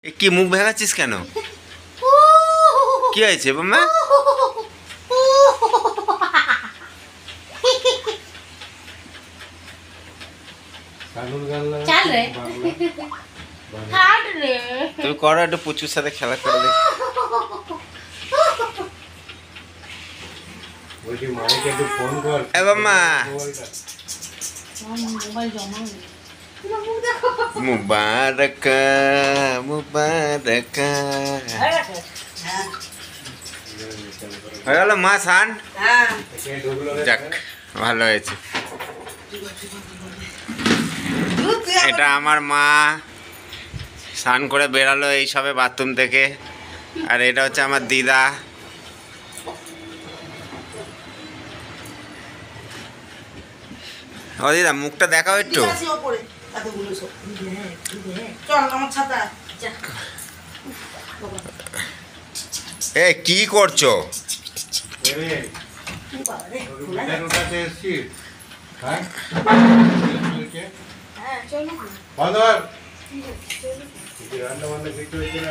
কি মুখ ভেঙাচ্ছিস কেন? কি হয়েছে বাবা? তুমি করো একটু পুচুর সাথে খেলা করে দেখ। মুবারক মুবারক হয়ে গেল মা সান। যাক ভালো হয়েছে। এটা আমার মা স্নান করে বেরালো এই সবে বাথরুম থেকে। আর এটা হচ্ছে আমার দিদা। ও দিদা মুখটা দেখাও একটু। এ কি করছো? রান্না বান্না কিছু হয়েছে না।